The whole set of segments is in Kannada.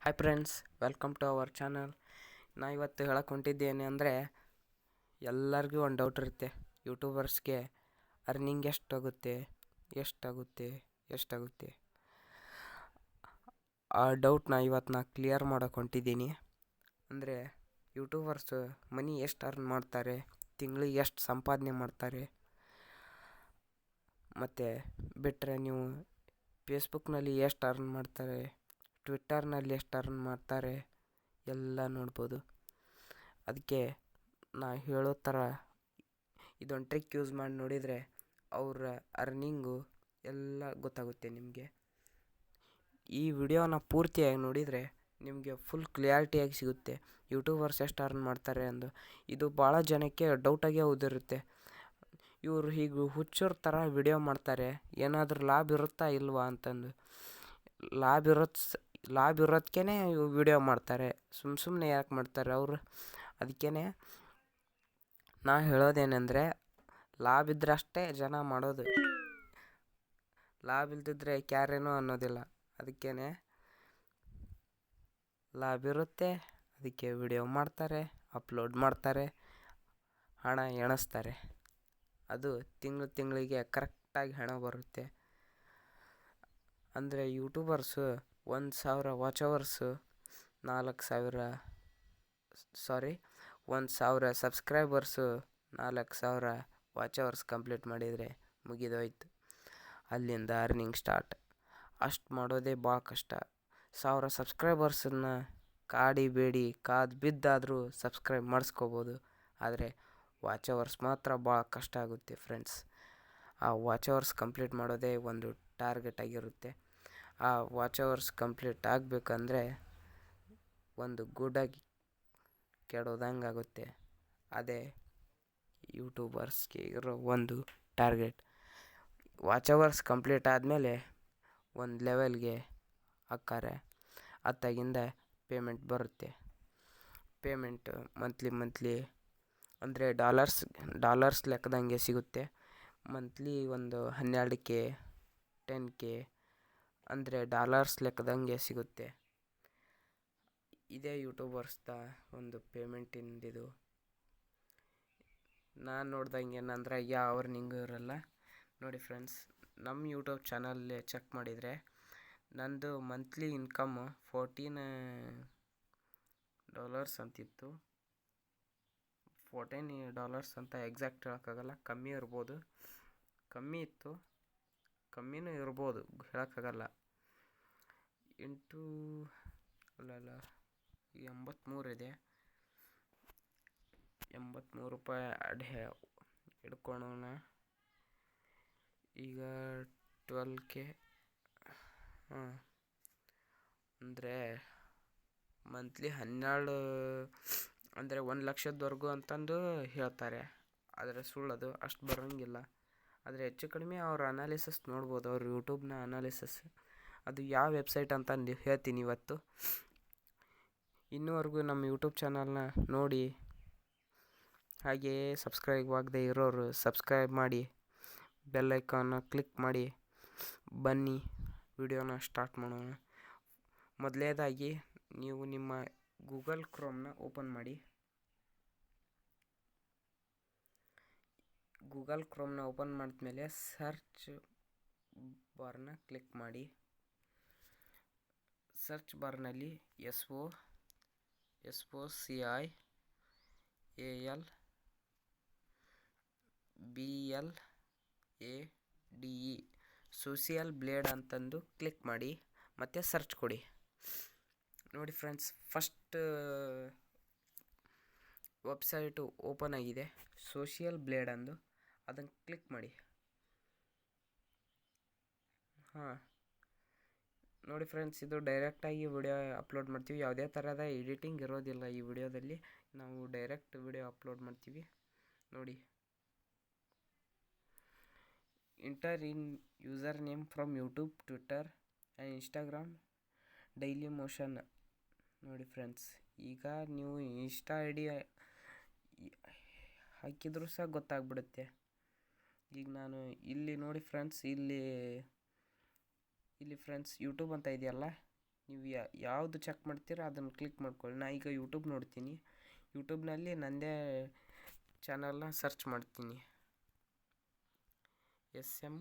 Hi friends, welcome to our channel. ನಾ ಇವತ್ತು ಹೇಳಕ್ಕೆ ಹೊಂಟಿದ್ದೇನೆ ಅಂದರೆ, ಎಲ್ಲರಿಗೂ ಒಂದು ಡೌಟ್ ಇರುತ್ತೆ. ಯೂಟ್ಯೂಬರ್ಸ್ಗೆ ಅರ್ನಿಂಗ್ ಎಷ್ಟಾಗುತ್ತೆ. ಆ ಡೌಟ್ನ ಇವತ್ತು ಕ್ಲಿಯರ್ ಮಾಡೋಕ್ಕೆ ಹೊಂಟಿದ್ದೀನಿ. ಅಂದರೆ ಯೂಟ್ಯೂಬರ್ಸ್ ಮನಿ ಎಷ್ಟು ಅರ್ನ್ ಮಾಡ್ತಾರೆ, ತಿಂಗಳಿಗೆ ಎಷ್ಟು ಸಂಪಾದನೆ ಮಾಡ್ತಾರೆ, ಮತ್ತು ಬಿಟ್ಟರೆ ನೀವು ಫೇಸ್ಬುಕ್ನಲ್ಲಿ ಎಷ್ಟು ಅರ್ನ್ ಮಾಡ್ತಾರೆ, ಟ್ವಿಟ್ಟರ್ನಲ್ಲಿ ಎಷ್ಟು ಅರ್ನ್ ಮಾಡ್ತಾರೆ ಎಲ್ಲ ನೋಡ್ಬೋದು. ಅದಕ್ಕೆ ನಾ ಹೇಳೋ ಥರ ಇದೊಂದು ಟ್ರಿಕ್ ಯೂಸ್ ಮಾಡಿ ನೋಡಿದರೆ ಅವರ ಅರ್ನಿಂಗು ಎಲ್ಲ ಗೊತ್ತಾಗುತ್ತೆ ನಿಮಗೆ. ಈ ವಿಡಿಯೋನ ಪೂರ್ತಿಯಾಗಿ ನೋಡಿದರೆ ನಿಮಗೆ ಫುಲ್ ಕ್ಲಿಯಾರಿಟಿಯಾಗಿ ಸಿಗುತ್ತೆ ಯೂಟ್ಯೂಬರ್ಸ್ ಎಷ್ಟು ಅರ್ನ್ ಮಾಡ್ತಾರೆ ಅಂದು. ಇದು ಭಾಳ ಜನಕ್ಕೆ ಡೌಟಾಗಿ ಉದಿರುತ್ತೆ. ಇವರು ಹೀಗೆ ಹುಚ್ಚರ ಥರ ವಿಡಿಯೋ ಮಾಡ್ತಾರೆ, ಏನಾದರೂ ಲಾಭ ಇರುತ್ತಾ ಇಲ್ವಾ ಅಂತಂದು. ಲಾಭ ಇರೋದಕ್ಕೇ ವಿಡಿಯೋ ಮಾಡ್ತಾರೆ, ಸುಮ್ಮನೆ ಯಾಕೆ ಮಾಡ್ತಾರೆ ಅವರು? ಅದಕ್ಕೇ ನಾ ಹೇಳೋದೇನೆಂದರೆ, ಲಾಭ ಇದ್ರೆ ಅಷ್ಟೇ ಜನ ಮಾಡೋದು, ಲಾಭ ಇಲ್ದಿದ್ರೆ ಕ್ಯಾರೇನೋ ಅನ್ನೋದಿಲ್ಲ. ಅದಕ್ಕೇ ಲಾಭ ಇರುತ್ತೆ, ಅದಕ್ಕೆ ವಿಡಿಯೋ ಮಾಡ್ತಾರೆ, ಅಪ್ಲೋಡ್ ಮಾಡ್ತಾರೆ, ಹಣ ಎಣಿಸ್ತಾರೆ. ಅದು ತಿಂಗಳಿಗೆ ಕರೆಕ್ಟಾಗಿ ಹಣ ಬರುತ್ತೆ. ಅಂದರೆ YouTubers 1,000 watch hours 1,000 subscribers 4,000 watch hours complete ಮಾಡಿದರೆ ಮುಗಿದೋಯ್ತು. ಅಲ್ಲಿಂದ ಅರ್ನಿಂಗ್ ಸ್ಟಾರ್ಟ್. ಅಷ್ಟು ಮಾಡೋದೇ ಭಾಳ ಕಷ್ಟ. 1,000 ಸಬ್ಸ್ಕ್ರೈಬರ್ಸನ್ನು ಕಾದು ಬಿದ್ದಾದರೂ ಸಬ್ಸ್ಕ್ರೈಬ್ ಮಾಡಿಸ್ಕೋಬೋದು. ಆದರೆ ವಾಚ್ ಅವರ್ಸ್ ಮಾತ್ರ ಭಾಳ ಕಷ್ಟ ಆಗುತ್ತೆ ಫ್ರೆಂಡ್ಸ್. ಆ ವಾಚ್ ಅವರ್ಸ್ ಕಂಪ್ಲೀಟ್ ಮಾಡೋದೇ ಒಂದು ಟಾರ್ಗೆಟ್ ಆಗಿರುತ್ತೆ. ಆ ವಾಚ್ ಅವರ್ಸ್ ಕಂಪ್ಲೀಟ್ ಆಗಬೇಕಂದ್ರೆ ಒಂದು ಗುಡ್ಡಾಗಿ ಕೆಡೋದಂಗೆ ಆಗುತ್ತೆ. ಅದೇ ಯೂಟ್ಯೂಬರ್ಸ್ಗೆ ಇರೋ ಒಂದು ಟಾರ್ಗೆಟ್. ವಾಚ್ ಅವರ್ಸ್ ಕಂಪ್ಲೀಟ್ ಆದಮೇಲೆ ಒಂದು ಲೆವೆಲ್ಗೆ ಹಾಕ್ತಾರೆ, ಅತ್ತಾಗಿಂದ ಪೇಮೆಂಟ್ ಬರುತ್ತೆ. ಪೇಮೆಂಟ್ ಮಂತ್ಲಿ ಅಂದರೆ ಡಾಲರ್ಸ್ ಲೆಕ್ಕದಂಗೆ ಸಿಗುತ್ತೆ. ಮಂತ್ಲಿ ಒಂದು 12K 10K ಅಂದರೆ ಡಾಲರ್ಸ್ ಲೆಕ್ಕದಂಗೆ ಸಿಗುತ್ತೆ. ಇದೇ ಯೂಟ್ಯೂಬರ್ಸ್ದ ಒಂದು ಪೇಮೆಂಟಿಂದಿದು. ನಾನು ನೋಡ್ದಂಗೆ ಏನಂದ್ರೆ ಯಾವ ಅರ್ನಿಂಗು ಇರಲ್ಲ. ನೋಡಿ ಫ್ರೆಂಡ್ಸ್, ನಮ್ಮ ಯೂಟ್ಯೂಬ್ ಚಾನಲ್ಲೇ ಚೆಕ್ ಮಾಡಿದರೆ ನಂದು ಮಂತ್ಲಿ ಇನ್ಕಮ್ $14 ಅಂತಿತ್ತು. $14 ಅಂತ ಎಕ್ಸಾಕ್ಟ್ ಹೇಳೋಕ್ಕಾಗಲ್ಲ, ಕಮ್ಮಿ ಇರ್ಬೋದು, ಕಮ್ಮಿ ಇತ್ತು, ಕಮ್ಮಿನೂ ಇರ್ಬೋದು, ಹೇಳೋಕ್ಕಾಗಲ್ಲ. 83 ಇದೆ. 83 ರೂಪಾಯಿ ಹಿಡ್ಕೊಳ್ಳೋಣ. ಈಗ 12K ಅಂದರೆ ಮಂತ್ಲಿ 12 ಅಂದರೆ 1,00,000ದವರೆಗೂ ಅಂತಂದು ಹೇಳ್ತಾರೆ. ಆದರೆ ಸುಳ್ಳದು, ಅಷ್ಟು ಬರೋಂಗಿಲ್ಲ. ಆದರೆ ಹೆಚ್ಚು ಕಡಿಮೆ ಅವ್ರ ಅನಾಲಿಸಿಸ್ ನೋಡ್ಬೋದು, ಅವ್ರ ಯೂಟ್ಯೂಬ್ನ ಅನಾಲಿಸಿಸ್. ಅದು ಯಾವ ವೆಬ್ಸೈಟ್ ಅಂತಂದು ಹೇಳ್ತೀನಿ ಇವತ್ತು. ಇನ್ನೂವರೆಗೂ ನಮ್ಮ ಯೂಟ್ಯೂಬ್ ಚಾನಲ್ನ ನೋಡಿ, ಹಾಗೆಯೇ ಸಬ್ಸ್ಕ್ರೈಬ್ ಆಗದೆ ಇರೋರು ಸಬ್ಸ್ಕ್ರೈಬ್ ಮಾಡಿ, ಬೆಲ್ ಐಕಾನ್ನ ಕ್ಲಿಕ್ ಮಾಡಿ. ಬನ್ನಿ ವಿಡಿಯೋನ ಸ್ಟಾರ್ಟ್ ಮಾಡೋಣ. ಮೊದಲನೇದಾಗಿ ನೀವು ನಿಮ್ಮ ಗೂಗಲ್ ಕ್ರೋಮ್ನ ಓಪನ್ ಮಾಡಿ. ಗೂಗಲ್ ಕ್ರೋಮ್ನ ಓಪನ್ ಮಾಡಿದ್ಮೇಲೆ ಸರ್ಚ್ ಬಾರ್ನ ಕ್ಲಿಕ್ ಮಾಡಿ. ಸರ್ಚ್ ಬಾರ್ನಲ್ಲಿ SOCIALBLADE ಸೋಷಿಯಲ್ ಬ್ಲೇಡ್ ಅಂತಂದು ಕ್ಲಿಕ್ ಮಾಡಿ, ಮತ್ತು ಸರ್ಚ್ ಕೊಡಿ. ನೋಡಿ ಫ್ರೆಂಡ್ಸ್, ಫಸ್ಟ್ ವೆಬ್ಸೈಟು ಓಪನ್ ಆಗಿದೆ, ಸೋಷಿಯಲ್ ಬ್ಲೇಡ್ ಅಂದು. ಅದನ್ನು ಕ್ಲಿಕ್ ಮಾಡಿ. ನೋಡಿ ಫ್ರೆಂಡ್ಸ್, ಇದು ಡೈರೆಕ್ಟಾಗಿ ವಿಡಿಯೋ ಅಪ್ಲೋಡ್ ಮಾಡ್ತೀವಿ. ಯಾವುದೇ ಥರದ ಎಡಿಟಿಂಗ್ ಇರೋದಿಲ್ಲ ಈ ವಿಡಿಯೋದಲ್ಲಿ. ನಾವು ಡೈರೆಕ್ಟ್ ವಿಡಿಯೋ ಅಪ್ಲೋಡ್ ಮಾಡ್ತೀವಿ. ನೋಡಿ, enter in user name from YouTube, Twitter and Instagram, daily motion. ನೋಡಿ ಫ್ರೆಂಡ್ಸ್, ಈಗ ನೀವು ಇನ್ಸ್ಟಾ ID ಹಾಕಿದರೂ ಸಹ ಗೊತ್ತಾಗ್ಬಿಡುತ್ತೆ. ಈಗ ನಾನು ಇಲ್ಲಿ ನೋಡಿ ಫ್ರೆಂಡ್ಸ್, ಇಲ್ಲಿ ಫ್ರೆಂಡ್ಸ್ ಯೂಟ್ಯೂಬ್ ಅಂತ ಇದೆಯಲ್ಲ, ನೀವು ಯಾವುದು ಚೆಕ್ ಮಾಡ್ತೀರ ಅದನ್ನು ಕ್ಲಿಕ್ ಮಾಡ್ಕೊಳ್ಳಿ. ನಾ ಈಗ ಯೂಟ್ಯೂಬ್ ನೋಡ್ತೀನಿ. ಯೂಟ್ಯೂಬ್ನಲ್ಲಿ ನನ್ನದೇ ಚಾನಲ್ನ ಸರ್ಚ್ ಮಾಡ್ತೀನಿ. SM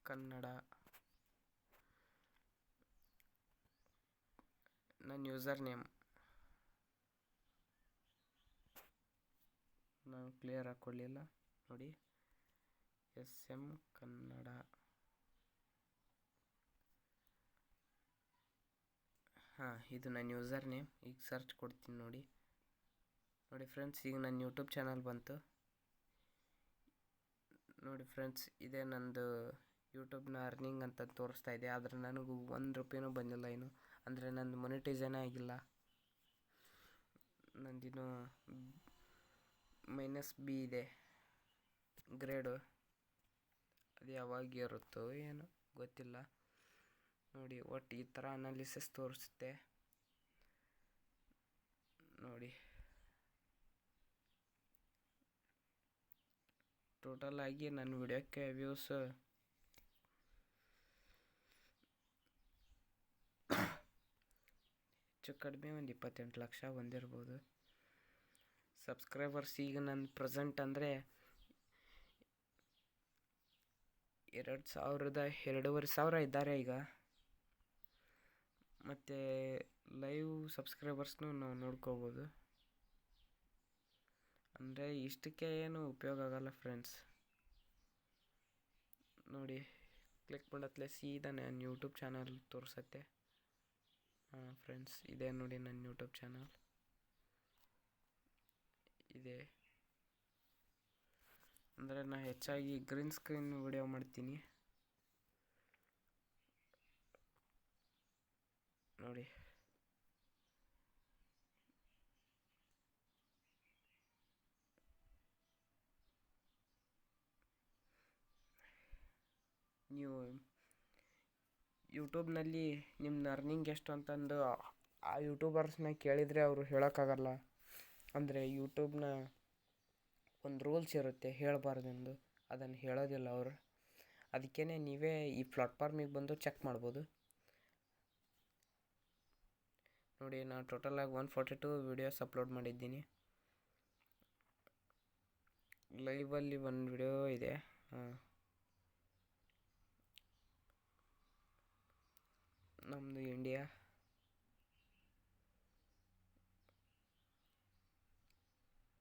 ಕನ್ನಡ. ನನ್ನ ಯೂಸರ್ ನೇಮ್ ನಾನು ಕ್ಲಿಯರ್ ಹಾಕ್ಕೊಳ್ಳಿಲ್ಲ ನೋಡಿ. SM ಕನ್ನಡ. ಇದು ನನ್ನ ಯೂಸರ್ ನೇಮ್. ಈಗ ಸರ್ಚ್ ಕೊಡ್ತೀನಿ ನೋಡಿ ಫ್ರೆಂಡ್ಸ್, ಈಗ ನನ್ನ ಯೂಟ್ಯೂಬ್ ಚಾನಲ್ ಬಂತು ನೋಡಿ ಫ್ರೆಂಡ್ಸ್. ಇದೇ ನಂದು ಯೂಟ್ಯೂಬ್ನ ಅರ್ನಿಂಗ್ ಅಂತ ತೋರಿಸ್ತಾ ಇದೆ. ಆದರೆ ನನಗೂ 1 ರೂಪಾಯಿನೂ ಬಂದಿಲ್ಲ ಏನು, ಅಂದರೆ ನಂದು ಮೊನಿಟೈಸೇನೇ ಆಗಿಲ್ಲ. ನಂದಿನ್ನು -B ಇದೆ ಗ್ರೇಡು. ಅದು ಯಾವಾಗ ಇರುತ್ತೋ ಏನೋ ಗೊತ್ತಿಲ್ಲ ನೋಡಿ. ಒಟ್ಟು ಈ ಥರ ಅನಾಲಿಸಿಸ್ ತೋರಿಸುತ್ತೆ ನೋಡಿ. ಟೋಟಲ್ ಆಗಿ ನನ್ನ ವಿಡಿಯೋಕ್ಕೆ ವ್ಯೂಸ್ ಹೆಚ್ಚು ಕಡಿಮೆ ಒಂದು 28 ಲಕ್ಷ ಬಂದಿರ್ಬೋದು. ಸಬ್ಸ್ಕ್ರೈಬರ್ಸ್ ಈಗ ನನ್ನ ಪ್ರೆಸೆಂಟ್ ಅಂದರೆ 2,500 ಇದ್ದಾರೆ ಈಗ. ಮತ್ತು ಲೈವ್ ಸಬ್ಸ್ಕ್ರೈಬರ್ಸ್ನೂ ನಾವು ನೋಡ್ಕೋಬೋದು. ಅಂದರೆ ಇಷ್ಟಕ್ಕೆ ಏನು ಉಪಯೋಗ ಆಗಲ್ಲ ಫ್ರೆಂಡ್ಸ್ ನೋಡಿ. ಕ್ಲಿಕ್ ಮಾಡತ್ಲೆ ಸೀದಾ ನನ್ನ ಯೂಟ್ಯೂಬ್ ಚಾನಲ್ ತೋರಿಸುತ್ತೆ. ಫ್ರೆಂಡ್ಸ್, ಇದೇ ನೋಡಿ ನನ್ನ ಯೂಟ್ಯೂಬ್ ಚಾನಲ್ ಇದೆ. ಅಂದರೆ ನಾನು ಹೆಚ್ಚಾಗಿ ಗ್ರೀನ್ ಸ್ಕ್ರೀನ್ ವಿಡಿಯೋ ಮಾಡ್ತೀನಿ ನೋಡಿ. ನೀವು ಯೂಟ್ಯೂಬ್ನಲ್ಲಿ ನಿಮ್ಮ ಅರ್ನಿಂಗ್ ಎಷ್ಟು ಅಂತಂದು ಆ ಯೂಟ್ಯೂಬರ್ಸ್ನ ಕೇಳಿದರೆ ಅವರು ಹೇಳೋಕ್ಕಾಗಲ್ಲ. ಅಂದರೆ ಯೂಟ್ಯೂಬ್ನ ಒಂದು ರೂಲ್ಸ್ ಇರುತ್ತೆ ಹೇಳಬಾರ್ದೆಂದು, ಅದನ್ನು ಹೇಳೋದಿಲ್ಲ ಅವರು. ಅದಕ್ಕೇ ನೀವೇ ಈ ಪ್ಲಾಟ್ಫಾರ್ಮಿಗೆ ಬಂದು ಚೆಕ್ ಮಾಡ್ಬೋದು ನೋಡಿ. ನಾನು ಟೋಟಲಾಗಿ 142 ವೀಡಿಯೋಸ್ ಅಪ್ಲೋಡ್ ಮಾಡಿದ್ದೀನಿ. ಲೈವಲ್ಲಿ ಒಂದು ವಿಡಿಯೋ ಇದೆ. ನಮ್ಮದು ಇಂಡಿಯಾ.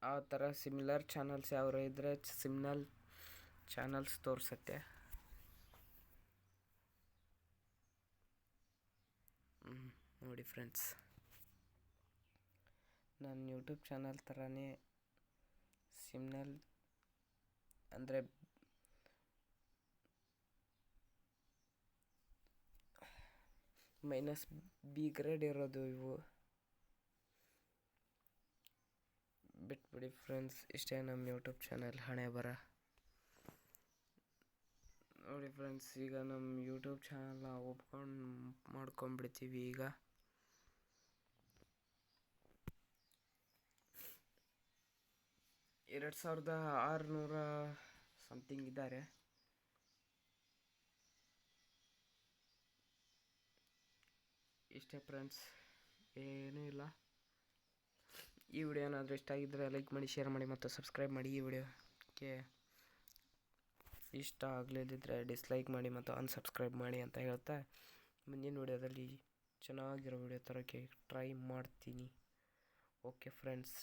ಆ ಥರ ಸಿಮಿಲರ್ ಚಾನಲ್ಸ್ ಯಾವ್ಯಾರು ಇದ್ದರೆ ಸಿಮಿಲರ್ ಚಾನಲ್ಸ್ ತೋರಿಸುತ್ತೆ. ನೋಡಿ ಫ್ರೆಂಡ್ಸ್, ನನ್ನ ಯೂಟ್ಯೂಬ್ ಚಾನಲ್ ಥರನೇ ಸಿಮಿಲರ್ ಅಂದರೆ -B ಗ್ರೇಡ್ ಇರೋದು ಇವು. ಬಿಟ್ಬಿಡಿ ಫ್ರೆಂಡ್ಸ್, ಇಷ್ಟೇ ನಮ್ಮ ಯೂಟ್ಯೂಬ್ ಚಾನಲ್ ಹಣೆ ಬರ ನೋಡಿ ಫ್ರೆಂಡ್ಸ್. ಈಗ ನಮ್ಮ ಯೂಟ್ಯೂಬ್ ಚಾನಲ್ನ ಓಪನ್ ಮಾಡ್ಕೊಂಡ್ಬಿಡ್ತೀವಿ. ಈಗ $2,600 ಸಮಥಿಂಗ್ ಇದ್ದಾರೆ. ಇಷ್ಟೇ ಫ್ರೆಂಡ್ಸ್, ಏನೂ ಇಲ್ಲ. ಈ ವಿಡಿಯೋ ಏನಾದರೂ ಇಷ್ಟ ಆಗಿದ್ದರೆ ಲೈಕ್ ಮಾಡಿ, ಶೇರ್ ಮಾಡಿ ಮತ್ತು ಸಬ್ಸ್ಕ್ರೈಬ್ ಮಾಡಿ. ಈ ವಿಡಿಯೋಕ್ಕೆ ಇಷ್ಟ ಆಗಲಿದ್ದರೆ ಡಿಸ್ಲೈಕ್ ಮಾಡಿ ಮತ್ತು ಅನ್ಸಬ್ಸ್ಕ್ರೈಬ್ ಮಾಡಿ ಅಂತ ಹೇಳ್ತಾ, ಮುಂದಿನ ವಿಡಿಯೋದಲ್ಲಿ ಚೆನ್ನಾಗಿರೋ ವಿಡಿಯೋ ತರೋಕ್ಕೆ ಟ್ರೈ ಮಾಡ್ತೀನಿ. Okay friends.